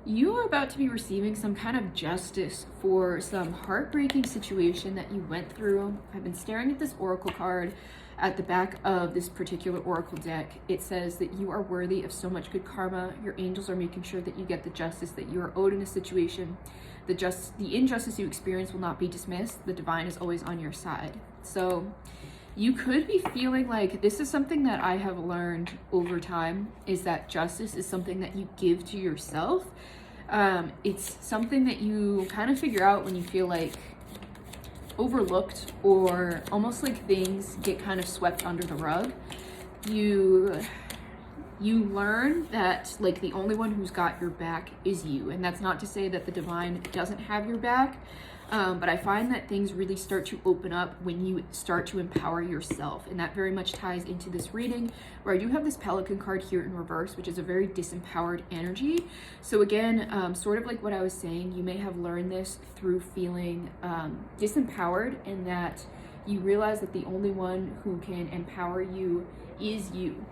You are about to be receiving some kind of justice for some heartbreaking situation that you went through. I've been staring at this oracle card at the back of this particular oracle deck. It says that you are worthy of so much good karma. Your angels are making sure that you get the justice that you are owed in a situation. The injustice you experience will not be dismissed. The divine is always on your side. So you could be feeling like this is something that I have learned over time, is that justice is something that you give to yourself. It's something that you kind of figure out when you feel like overlooked or almost like things get kind of swept under the rug. You learn that like the only one who's got your back is you. And that's not to say that the divine doesn't have your back. But I find that things really start to open up when you start to empower yourself. And that very much ties into this reading, where I do have this Pelican card here in reverse, which is a very disempowered energy. So again, sort of like what I was saying, you may have learned this through feeling disempowered, and that you realize that the only one who can empower you is you.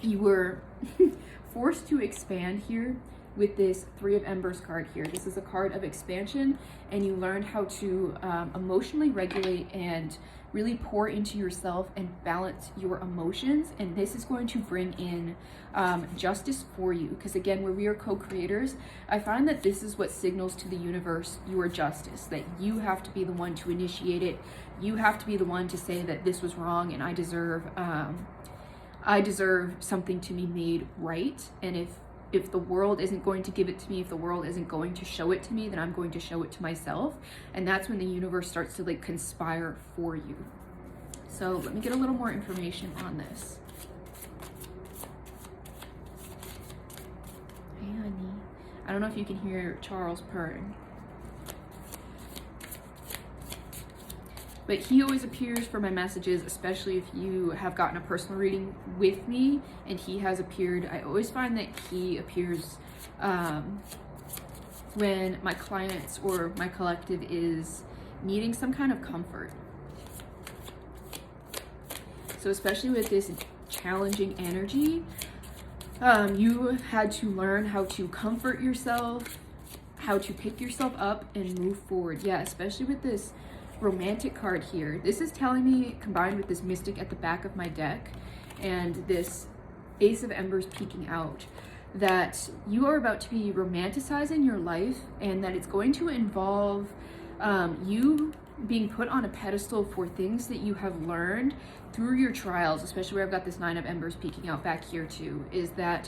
You were forced to expand here with this Three of Embers card here. This is a card of expansion, and you learned how to emotionally regulate and really pour into yourself and balance your emotions. And this is going to bring in justice for you, because again, where we are co-creators, I find that this is what signals to the universe your justice, that you have to be the one to initiate it. You have to be the one to say that this was wrong and I deserve something to be made right. And if the world isn't going to give it to me, if the world isn't going to show it to me, then I'm going to show it to myself. And that's when the universe starts to like conspire for you. So let me get a little more information on this. Hey, honey. I don't know if you can hear Charles purring, but he always appears for my messages, especially if you have gotten a personal reading with me and he has appeared. I always find that he appears when my clients or my collective is needing some kind of comfort. So especially with this challenging energy, you had to learn how to comfort yourself, how to pick yourself up and move forward. Yeah, especially with this romantic card here. This is telling me, combined with this mystic at the back of my deck and this Ace of Embers peeking out, that you are about to be romanticizing your life, and that it's going to involve you being put on a pedestal for things that you have learned through your trials, especially where I've got this Nine of Embers peeking out back here too, is that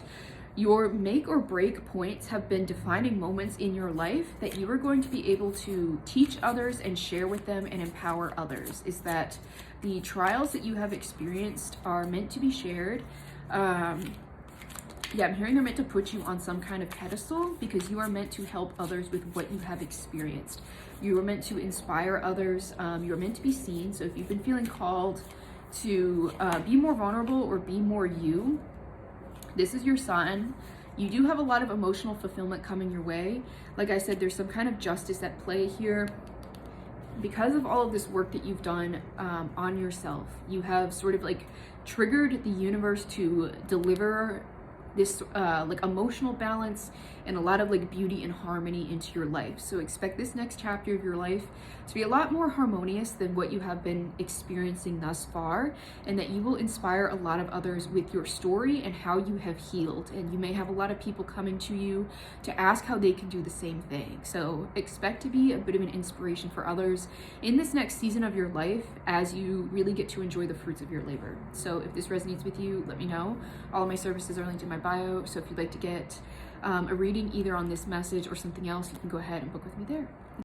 your make or break points have been defining moments in your life that you are going to be able to teach others and share with them and empower others. Is that the trials that you have experienced are meant to be shared. Yeah, I'm hearing they're meant to put you on some kind of pedestal, because you are meant to help others with what you have experienced. You are meant to inspire others. You are meant to be seen. So if you've been feeling called to be more vulnerable or be more you, this is your sign. You do have a lot of emotional fulfillment coming your way. Like I said, there's some kind of justice at play here. Because of all of this work that you've done on yourself, you have sort of like triggered the universe to deliver this like emotional balance and a lot of like beauty and harmony into your life. So expect this next chapter of your life to be a lot more harmonious than what you have been experiencing thus far, and that you will inspire a lot of others with your story and how you have healed. And you may have a lot of people coming to you to ask how they can do the same thing. So expect to be a bit of an inspiration for others in this next season of your life as you really get to enjoy the fruits of your labor. So if this resonates with you, let me know. All of my services are linked in my bio, so if you'd like to get a reading either on this message or something else, you can go ahead and book with me there.